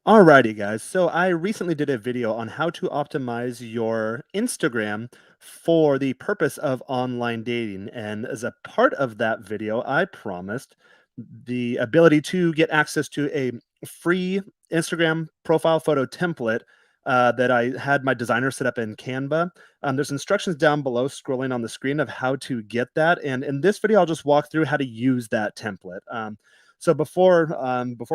Alrighty, guys. So I recently did a video on how to optimize your Instagram for the purpose of online dating. And as a part of that video, I promised the ability to get access to a free Instagram profile photo template that I had my designer set up in Canva. There's instructions down below scrolling on the screen of how to get that. And in this video, I'll just walk through how to use that template. So before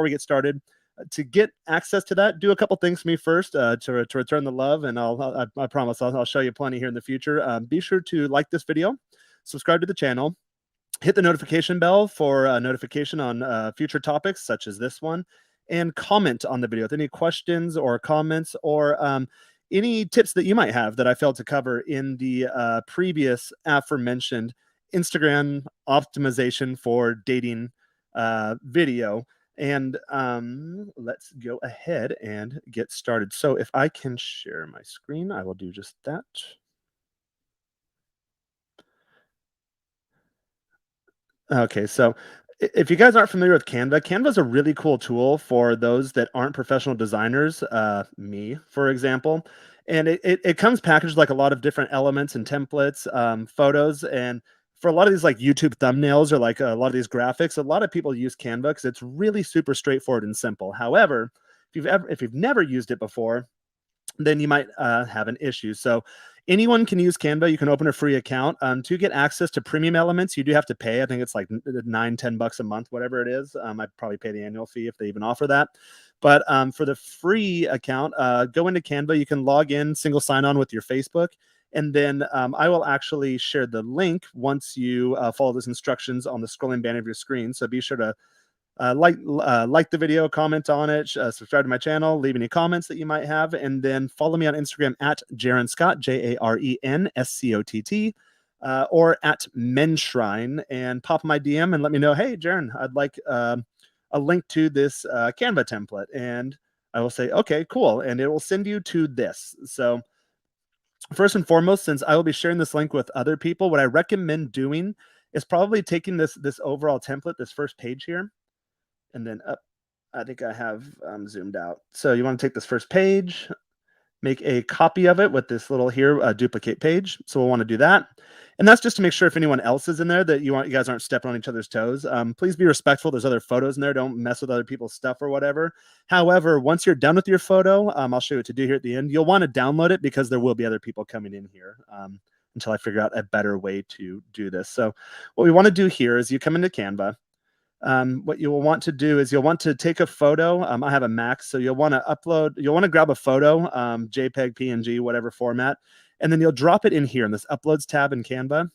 we get started, to get access to that, do a couple things for me first to return the love, and I promise I'll show you plenty here in the future. Be sure to like this video, subscribe to the channel, hit the notification bell for notification on future topics such as this one, and comment on the video with any questions or comments or any tips that you might have that I failed to cover in the previous aforementioned Instagram optimization for dating video. And let's go ahead and get started. So if I can share my screen, I will do just that. Okay, so if you guys aren't familiar with Canva, Canva is a really cool tool for those that aren't professional designers, me, for example. And it comes packaged like a lot of different elements and templates, photos, and for a lot of these like YouTube thumbnails or like a lot of these graphics, a lot of people use Canva because it's really super straightforward and simple. However, if you've never used it before, then you might have an issue. So anyone can use Canva. You can open a free account. To get access to premium elements, you do have to pay. I think it's like 9, 10 bucks a month, whatever it is. I'd probably pay the annual fee if they even offer that. But for the free account, go into Canva. You can log in, single sign on with your Facebook. And then I will actually share the link once you follow those instructions on the scrolling band of your screen. So be sure to like the video, comment on it, subscribe to my channel, leave any comments that you might have, and then follow me on Instagram at Jaren Scott, JarenScott, or at Menshrine, and pop my DM and let me know, hey, Jaren, I'd like a link to this Canva template, and I will say, okay, cool, and it will send you to this. So first and foremost, since I will be sharing this link with other people, what I recommend doing is probably taking this overall template, this first page here, and then up. I think I have zoomed out. So you want to take this first page, make a copy of it with this little here duplicate page. So we'll want to do that. And that's just to make sure if anyone else is in there that you guys aren't stepping on each other's toes. Please be respectful. There's other photos in there. Don't mess with other people's stuff or whatever. However, once you're done with your photo, I'll show you what to do here at the end. You'll want to download it because there will be other people coming in here until I figure out a better way to do this. So what we want to do here is you come into Canva. What you will want to do is you'll want to take a photo. I have a Mac, so you'll want to grab a photo, JPEG, PNG, whatever format, and then you'll drop it in here in this Uploads tab in Canva.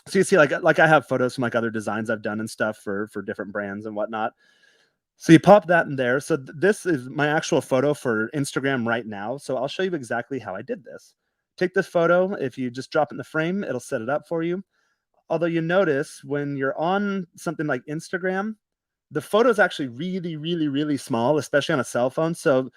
So you see, like I have photos from like other designs I've done and stuff for different brands and whatnot. So you pop that in there. So this is my actual photo for Instagram right now. So I'll show you exactly how I did this. Take this photo. If you just drop it in the frame, it'll set it up for you. Although you notice when you're on something like Instagram, the photo is actually really, really, really small, especially on a cell phone. So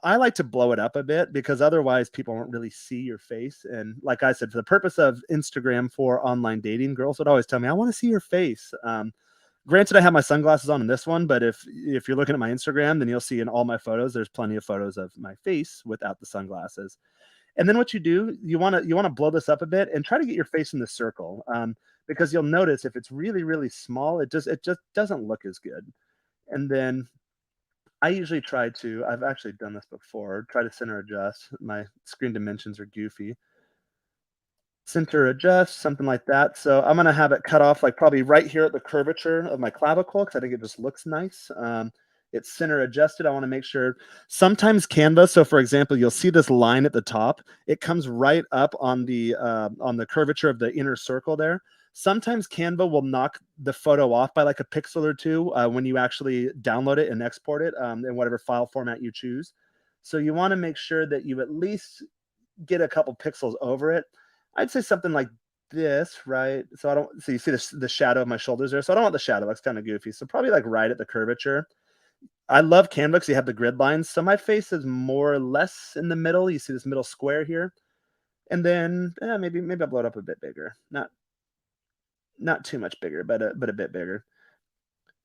I like to blow it up a bit because otherwise people won't really see your face. And like I said, for the purpose of Instagram for online dating, girls would always tell me, I want to see your face. Granted, I have my sunglasses on in this one, but if you're looking at my Instagram, then you'll see in all my photos, there's plenty of photos of my face without the sunglasses. And then what you do, you want to blow this up a bit and try to get your face in the circle, because you'll notice if it's really really small, it just doesn't look as good. And then I usually try to. I've actually done this before. Try to center adjust. My screen dimensions are goofy. Center adjust, something like that. So I'm gonna have it cut off like probably right here at the curvature of my clavicle because I think it just looks nice. It's center adjusted. I want to make sure. Sometimes Canva. So for example, you'll see this line at the top. It comes right up on the curvature of the inner circle there. Sometimes Canva will knock the photo off by like a pixel or two when you actually download it and export it in whatever file format you choose. So you want to make sure that you at least get a couple pixels over it. I'd say something like this, right? So I don't. So you see the shadow of my shoulders there. So I don't want the shadow. That's kind of goofy. So probably like right at the curvature. I love Canva because you have the grid lines. So my face is more or less in the middle. You see this middle square here. And then maybe I'll blow it up a bit bigger. Not too much bigger, but a bit bigger.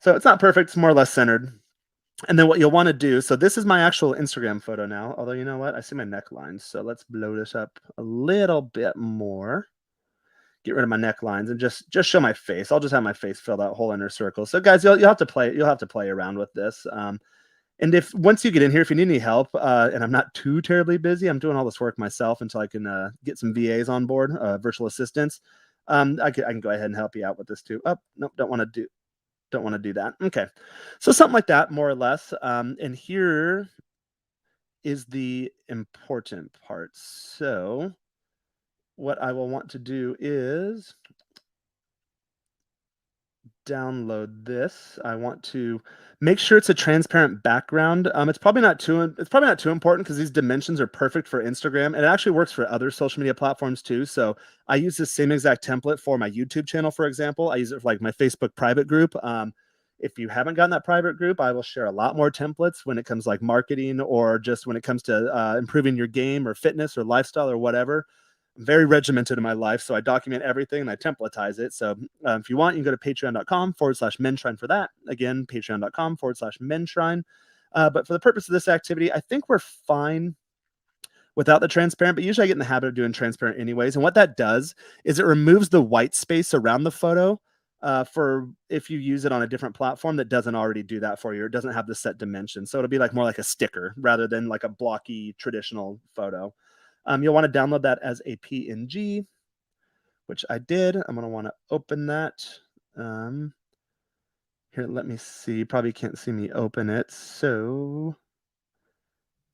So it's not perfect. It's more or less centered. And then what you'll want to do, so this is my actual Instagram photo now, although you know what? I see my neckline. So let's blow this up a little bit more. Get rid of my necklines and just show my face. I'll just have my face fill that whole inner circle. So guys, you'll have to play around with this. And if once you get in here, if you need any help, and I'm not too terribly busy, I'm doing all this work myself until I can get some VAs on board, virtual assistants. I can go ahead and help you out with this too. Oh, nope, don't want to do that. Okay, so something like that, more or less. And here is the important part. So what I will want to do is download this. I want to make sure it's a transparent background. It's probably not too important because these dimensions are perfect for Instagram, and it actually works for other social media platforms too. So I use the same exact template for my YouTube channel, for example. I use it for like my Facebook private group. If you haven't gotten that private group, I will share a lot more templates when it comes like marketing or just when it comes to improving your game or fitness or lifestyle or whatever. I'm very regimented in my life, so I document everything and I templatize it. So if you want, you can go to patreon.com/Menshrine for that. Again, patreon.com/Menshrine. But for the purpose of this activity, I think we're fine without the transparent, but usually I get in the habit of doing transparent anyways. And what that does is it removes the white space around the photo for if you use it on a different platform that doesn't already do that for you, or it doesn't have the set dimension. So it'll be like more like a sticker rather than like a blocky traditional photo. You'll want to download that as a PNG, which I did. I'm going to want to open that. Here, let me see. You probably can't see me open it. So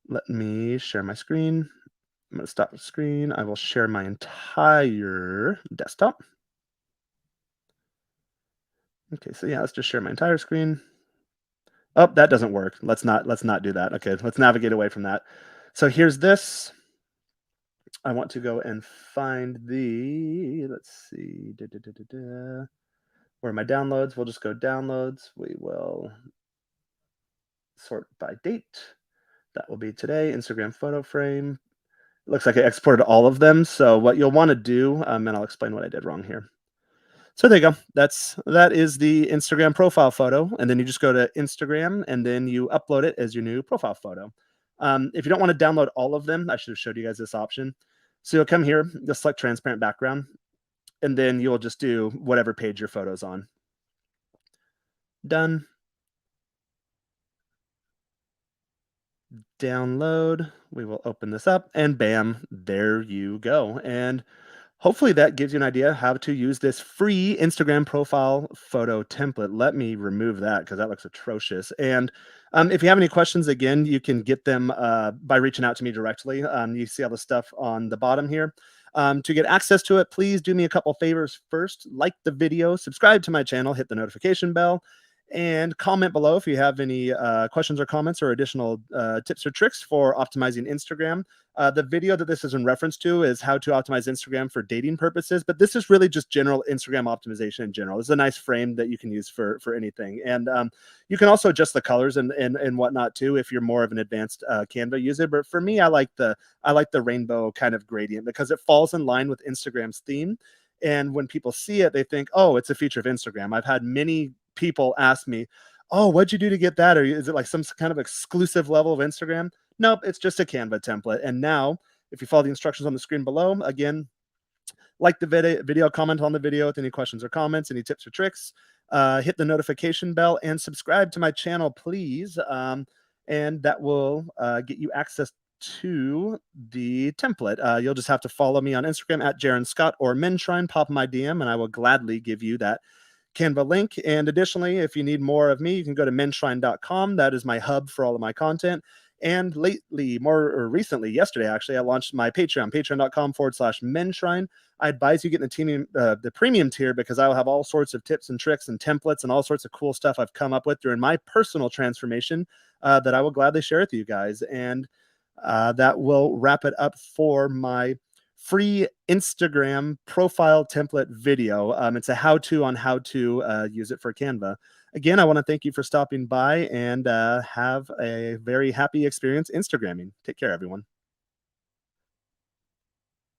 let me share my screen. I'm going to stop the screen. I will share my entire desktop. Okay, so yeah, let's just share my entire screen. Oh, that doesn't work. Let's not do that. Okay, let's navigate away from that. So here's this. I want to go and find let's see, where are my downloads? We'll just go downloads. We will sort by date. That will be today, Instagram photo frame. It looks like I exported all of them. So what you'll want to do, and I'll explain what I did wrong here. So there you go. That is the Instagram profile photo. And then you just go to Instagram and then you upload it as your new profile photo. If you don't want to download all of them, I should have showed you guys this option. So you'll come here, you'll select transparent background, and then you'll just do whatever page your photo's on. Done. Download. We will open this up and bam, there you go. And hopefully that gives you an idea how to use this free Instagram profile photo template. Let me remove that because that looks atrocious. And if you have any questions, again, you can get them by reaching out to me directly. You see all the stuff on the bottom here. To get access to it, please do me a couple favors first. Like the video, subscribe to my channel, hit the notification bell, and comment below if you have any questions or comments or additional tips or tricks for optimizing Instagram. The video that this is in reference to is how to optimize Instagram for dating purposes, but this is really just general Instagram optimization in general. This is a nice frame that you can use for anything. And you can also adjust the colors and whatnot too if you're more of an advanced Canva user. But for me, I like the rainbow kind of gradient because it falls in line with Instagram's theme. And when people see it, they think, oh, it's a feature of Instagram. I've had many people ask me, oh, what'd you do to get that? Or is it like some kind of exclusive level of Instagram? Nope, it's just a Canva template. And now, if you follow the instructions on the screen below, again, like the video, comment on the video with any questions or comments, any tips or tricks, hit the notification bell and subscribe to my channel, please. And that will get you access to the template. You'll just have to follow me on Instagram at Jaron Scott or Menshrine, pop my DM, and I will gladly give you that Canva link. And additionally, if you need more of me, you can go to menshrine.com. That is my hub for all of my content. And recently, yesterday, actually, I launched my Patreon, patreon.com/Menshrine. I advise you getting the premium tier because I will have all sorts of tips and tricks and templates and all sorts of cool stuff I've come up with during my personal transformation that I will gladly share with you guys. And that will wrap it up for my free Instagram profile template video. It's a how-to on how to use it for Canva. Again, I want to thank you for stopping by and have a very happy experience Instagramming. Take care, everyone.